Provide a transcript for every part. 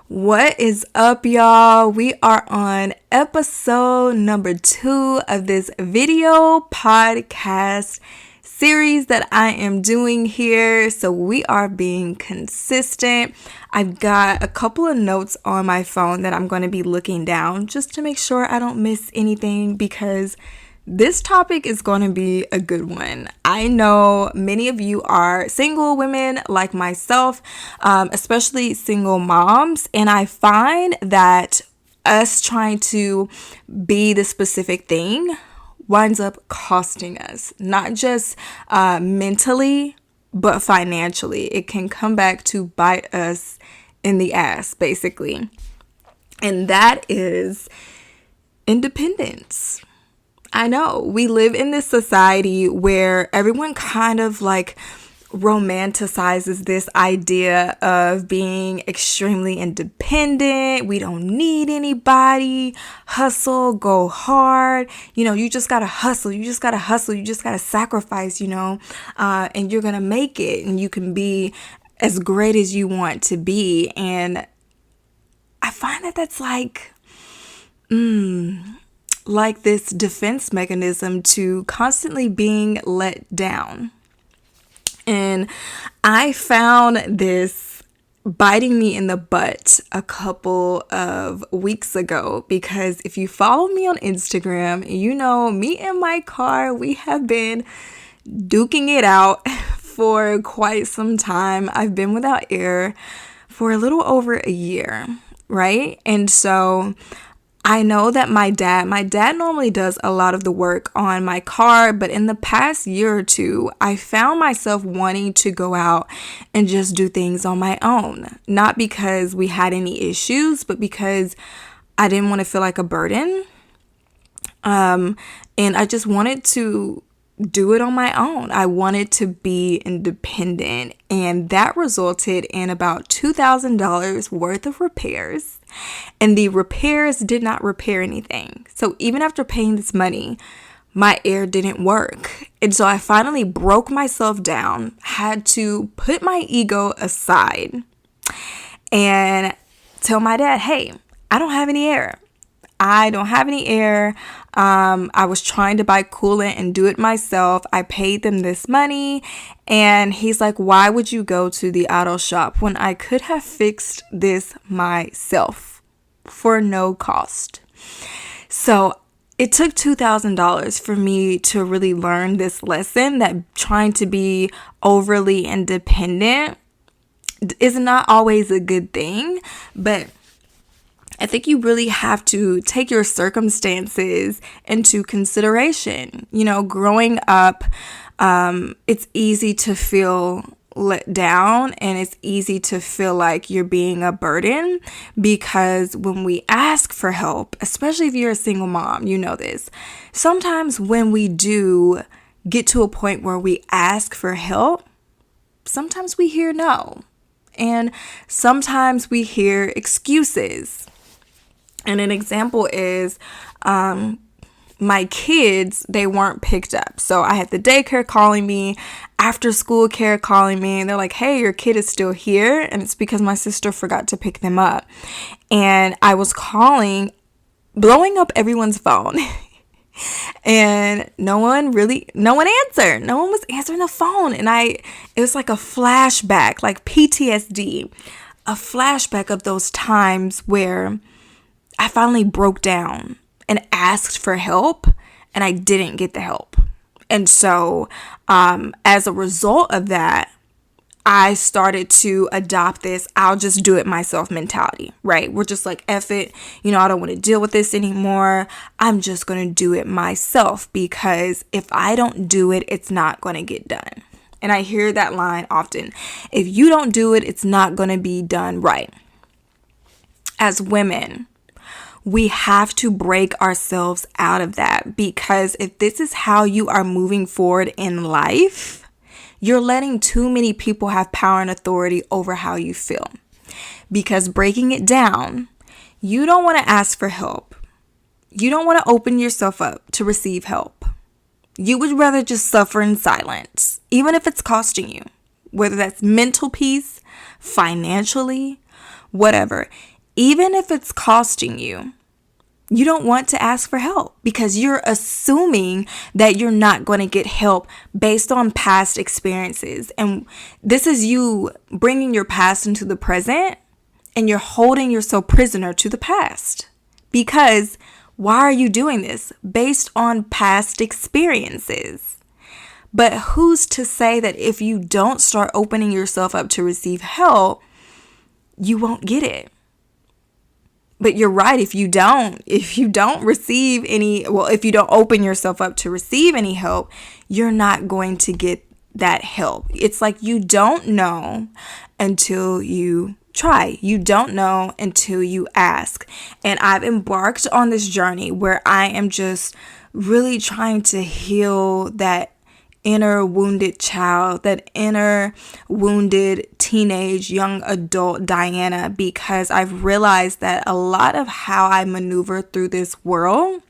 What is up, y'all? We are on episode number 2 of this video podcast series that I am doing here. So we are being consistent. I've got a couple of notes on my phone that I'm going to be looking down just to make sure I don't miss anything, because this topic is going to be a good one. I know many of you are single women like myself, especially single moms, and I find that us trying to be the specific thing winds up costing us, not just mentally, but financially. It can come back to bite us in the ass, basically. And that is independence. I know we live in this society where everyone kind of like romanticizes this idea of being extremely independent. We don't need anybody. Hustle, go hard. You just gotta hustle. You just gotta hustle. You just gotta sacrifice, and you're gonna make it, and you can be as great as you want to be. And I find that that's like this defense mechanism to constantly being let down. And I found this biting me in the butt a couple of weeks ago, because if you follow me on Instagram, me and my car, we have been duking it out for quite some time. I've been without air for a little over a year, right? And so I know that my dad normally does a lot of the work on my car, but in the past year or two, I found myself wanting to go out and just do things on my own. Not because we had any issues, but because I didn't want to feel like a burden. And I just wanted to do it on my own. I wanted to be independent, and that resulted in about $2,000 worth of repairs. And the repairs did not repair anything. So even after paying this money, my air didn't work. And so I finally broke myself down, had to put my ego aside and tell my dad, hey, I don't have any air. I was trying to buy coolant and do it myself. I paid them this money. And he's like, why would you go to the auto shop when I could have fixed this myself for no cost? So it took $2,000 for me to really learn this lesson, that trying to be overly independent is not always a good thing. But I think you really have to take your circumstances into consideration. Growing up, it's easy to feel let down, and it's easy to feel like you're being a burden, because when we ask for help, especially if you're a single mom, this. Sometimes when we do get to a point where we ask for help, sometimes we hear no. And sometimes we hear excuses. And an example is my kids, they weren't picked up. So I had the daycare calling me, after school care calling me, and they're like, hey, your kid is still here. And it's because my sister forgot to pick them up. And I was calling, blowing up everyone's phone. And no one answered. No one was answering the phone. And it was like a flashback, like PTSD, a flashback of those times where I finally broke down and asked for help, and I didn't get the help. And so as a result of that, I started to adopt this I'll just do it myself mentality, right? We're just like, F it, I don't want to deal with this anymore. I'm just going to do it myself, because if I don't do it, it's not going to get done. And I hear that line often. If you don't do it, it's not going to be done right. As women, we have to break ourselves out of that, because if this is how you are moving forward in life, you're letting too many people have power and authority over how you feel. Because breaking it down, you don't want to ask for help. You don't want to open yourself up to receive help. You would rather just suffer in silence, even if it's costing you, whether that's mental peace, financially, whatever. even if it's costing you. You don't want to ask for help because you're assuming that you're not going to get help based on past experiences. And this is you bringing your past into the present, and you're holding yourself prisoner to the past. Because why are you doing this? Based on past experiences. But who's to say that if you don't start opening yourself up to receive help, you won't get it? But you're right, if you don't receive any, well, if you don't open yourself up to receive any help, you're not going to get that help. It's like you don't know until you try. You don't know until you ask. And I've embarked on this journey where I am just really trying to heal that inner wounded child, that inner wounded teenage young adult Diana, because I've realized that a lot of how I maneuver through this world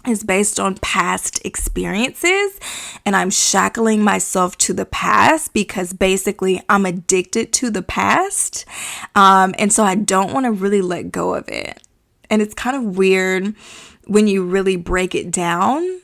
is based on past experiences, and I'm shackling myself to the past because basically I'm addicted to the past, and so I don't want to really let go of it. And it's kind of weird when you really break it down.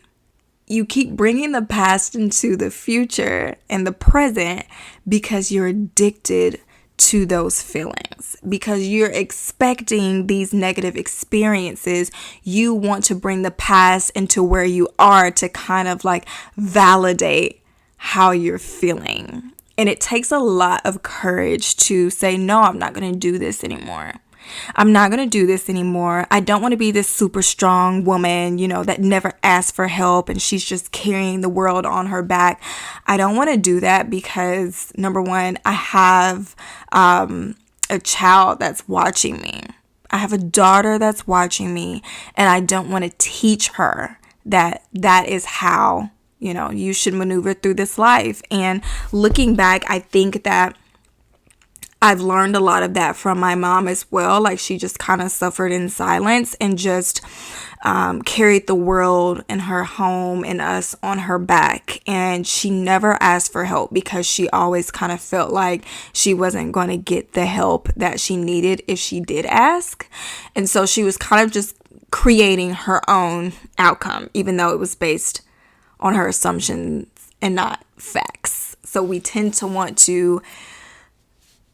You keep bringing the past into the future and the present because you're addicted to those feelings, because you're expecting these negative experiences. You want to bring the past into where you are to kind of like validate how you're feeling. And it takes a lot of courage to say, no, I'm not going to do this anymore. I'm not going to do this anymore. I don't want to be this super strong woman, that never asks for help and she's just carrying the world on her back. I don't want to do that because, number one, I have a child that's watching me. I have a daughter that's watching me, and I don't want to teach her that is how, you should maneuver through this life. And looking back, I think that I've learned a lot of that from my mom as well. Like, she just kind of suffered in silence and just carried the world and her home and us on her back. And she never asked for help because she always kind of felt like she wasn't going to get the help that she needed if she did ask. And so she was kind of just creating her own outcome, even though it was based on her assumptions and not facts. So we tend to want to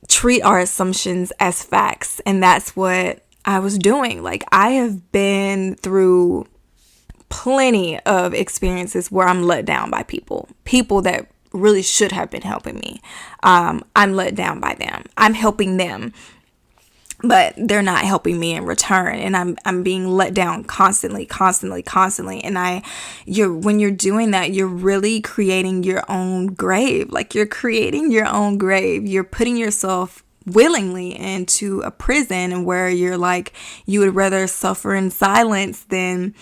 treat our assumptions as facts, and that's what I was doing. Like, I have been through plenty of experiences where I'm let down by people that really should have been helping me. I'm let down by them. I'm helping them, but they're not helping me in return, and I'm being let down constantly. And when you're doing that, you're really creating your own grave. Like, you're creating your own grave. You're putting yourself willingly into a prison where you're like, you would rather suffer in silence than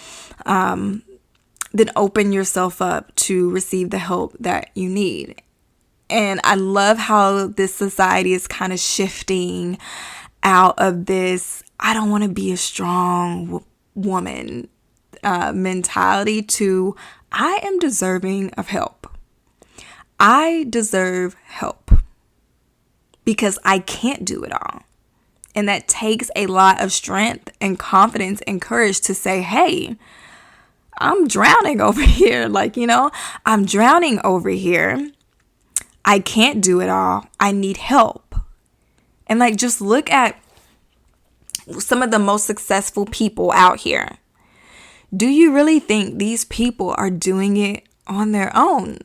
open yourself up to receive the help that you need. And I love how this society is kind of shifting out of this I don't want to be a strong woman mentality to I am deserving of help. I deserve help because I can't do it all. And that takes a lot of strength and confidence and courage to say, hey, I'm drowning over here. I'm drowning over here. I can't do it all. I need help. And just look at some of the most successful people out here. Do you really think these people are doing it on their own?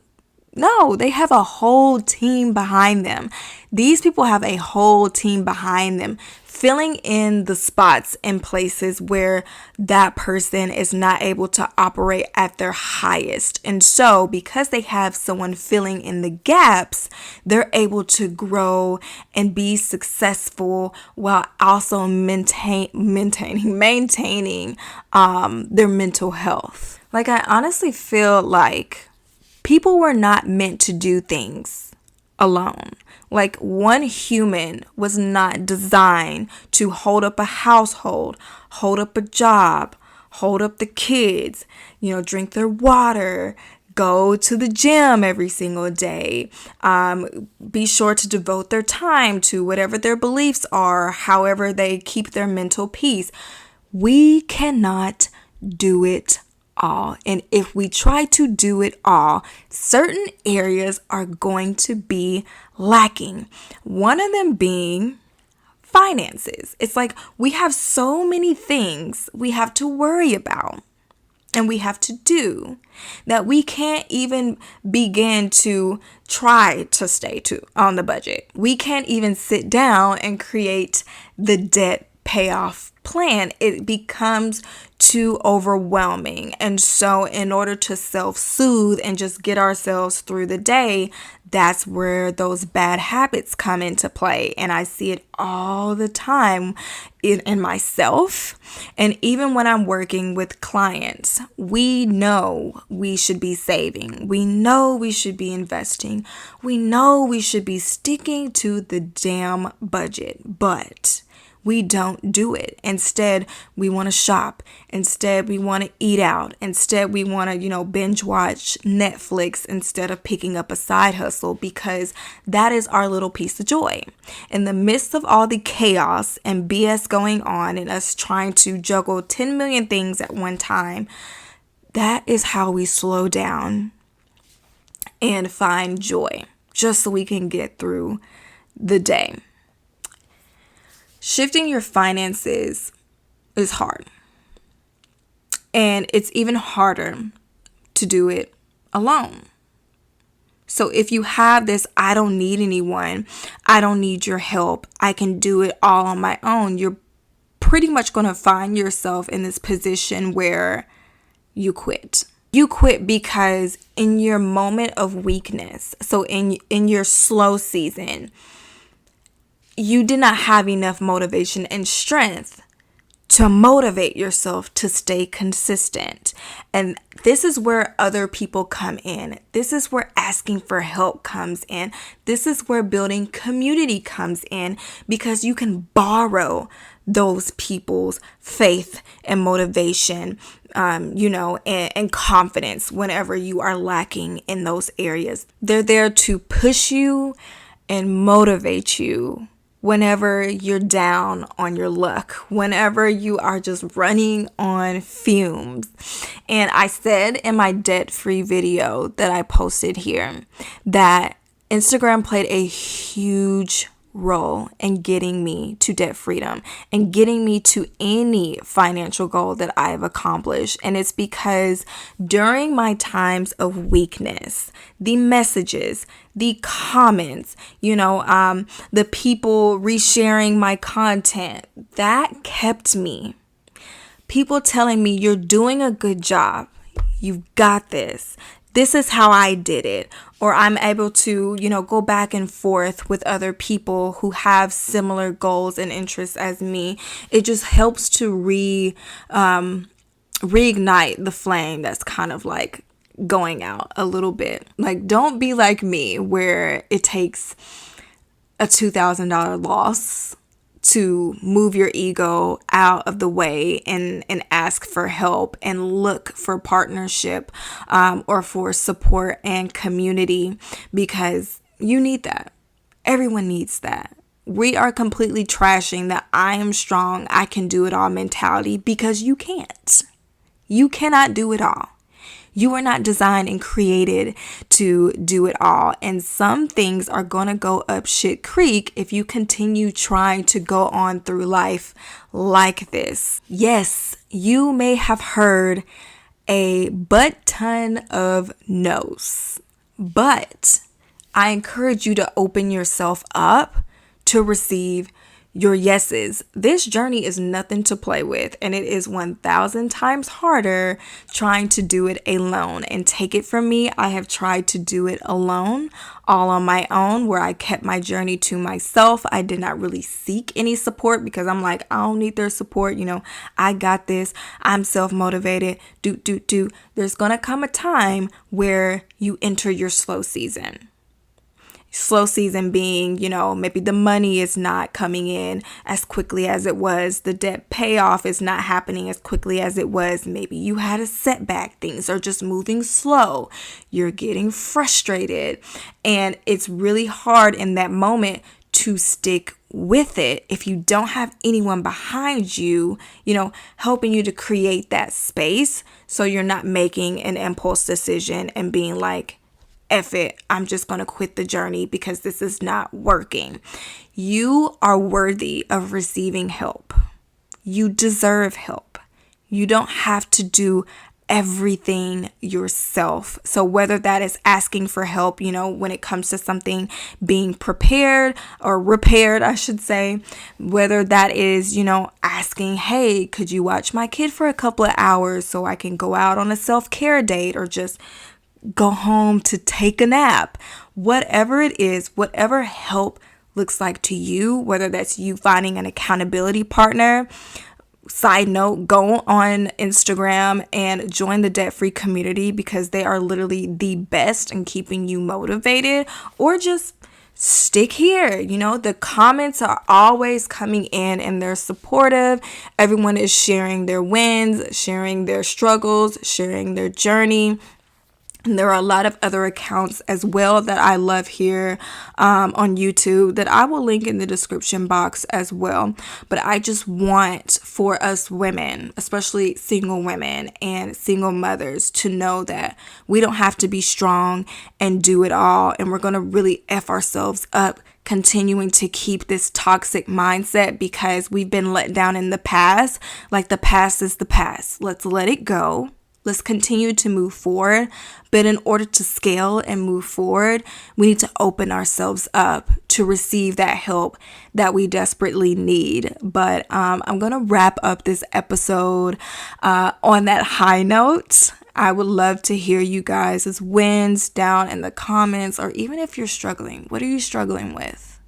No, they have a whole team behind them. These people have a whole team behind them, filling in the spots in places where that person is not able to operate at their highest. And so because they have someone filling in the gaps, they're able to grow and be successful while also maintaining their mental health. I honestly feel like people were not meant to do things alone. One human was not designed to hold up a household, hold up a job, hold up the kids, drink their water, go to the gym every single day, be sure to devote their time to whatever their beliefs are, however they keep their mental peace. We cannot do it all. And if we try to do it all, certain areas are going to be lacking. One of them being finances. It's like we have so many things we have to worry about and we have to do that we can't even begin to try to stay on the budget. We can't even sit down and create the debt payoff plan. It becomes too overwhelming. And so in order to self-soothe and just get ourselves through the day, that's where those bad habits come into play. And I see it all the time in myself. And even when I'm working with clients, we know we should be saving. We know we should be investing. We know we should be sticking to the damn budget. But we don't do it. Instead, we want to shop. Instead, we want to eat out. Instead, we want to, binge watch Netflix instead of picking up a side hustle, because that is our little piece of joy. In the midst of all the chaos and BS going on and us trying to juggle 10 million things at one time, that is how we slow down and find joy, just so we can get through the day. Shifting your finances is hard. And it's even harder to do it alone. So if you have this, I don't need anyone, I don't need your help, I can do it all on my own, you're pretty much going to find yourself in this position where you quit. You quit because in your moment of weakness, so in your slow season, you did not have enough motivation and strength to motivate yourself to stay consistent. And this is where other people come in. This is where asking for help comes in. This is where building community comes in, because you can borrow those people's faith and motivation, and confidence whenever you are lacking in those areas. They're there to push you and motivate you whenever you're down on your luck, whenever you are just running on fumes. And I said in my debt-free video that I posted here that Instagram played a huge role in getting me to debt freedom and getting me to any financial goal that I've accomplished. And it's because during my times of weakness, the messages, the comments, the people resharing my content, that kept me. People telling me, you're doing a good job, you've got this. This is how I did it. Or I'm able to, go back and forth with other people who have similar goals and interests as me. It just helps to reignite the flame that's kind of like going out a little bit. Like, don't be like me where it takes a $2,000 loss to move your ego out of the way and ask for help and look for partnership or for support and community, because you need that. Everyone needs that. We are completely trashing that I am strong, I can do it all mentality, because you can't. You cannot do it all. You are not designed and created to do it all. And some things are going to go up shit creek if you continue trying to go on through life like this. Yes, you may have heard a butt ton of no's, but I encourage you to open yourself up to receive your yeses. This journey is nothing to play with, and it is 1,000 times harder trying to do it alone. And take it from me, I have tried to do it alone, all on my own, where I kept my journey to myself. I did not really seek any support because I'm like, I don't need their support. I got this. I'm self-motivated. There's gonna come a time where you enter your slow season. Slow season being, maybe the money is not coming in as quickly as it was. The debt payoff is not happening as quickly as it was. Maybe you had a setback. Things are just moving slow. You're getting frustrated. And it's really hard in that moment to stick with it if you don't have anyone behind you, helping you to create that space, so you're not making an impulse decision and being like, F it, I'm just going to quit the journey because this is not working. You are worthy of receiving help. You deserve help. You don't have to do everything yourself. So whether that is asking for help, when it comes to something being prepared or repaired, I should say, whether that is, asking, hey, could you watch my kid for a couple of hours so I can go out on a self-care date or just go home to take a nap. Whatever it is, whatever help looks like to you, whether that's you finding an accountability partner. Side note, go on Instagram and join the debt-free community because they are literally the best in keeping you motivated, or just stick here. The comments are always coming in and they're supportive. Everyone is sharing their wins, sharing their struggles, sharing their journey. And there are a lot of other accounts as well that I love here on YouTube that I will link in the description box as well. But I just want for us women, especially single women and single mothers, to know that we don't have to be strong and do it all. And we're going to really F ourselves up continuing to keep this toxic mindset because we've been let down in the past. Like, the past is the past. Let's let it go. Let's continue to move forward. But in order to scale and move forward, we need to open ourselves up to receive that help that we desperately need. But I'm going to wrap up this episode on that high note. I would love to hear you guys' wins down in the comments, or even if you're struggling. What are you struggling with?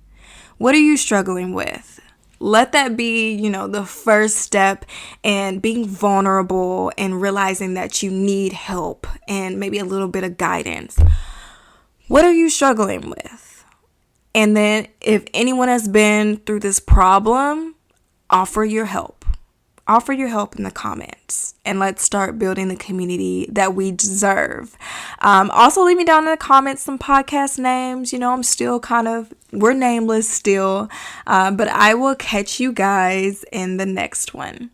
What are you struggling with? Let that be, the first step in being vulnerable and realizing that you need help and maybe a little bit of guidance. What are you struggling with? And then if anyone has been through this problem, offer your help. Offer your help in the comments, and let's start building the community that we deserve. Also, leave me down in the comments some podcast names. I'm still we're nameless still, but I will catch you guys in the next one.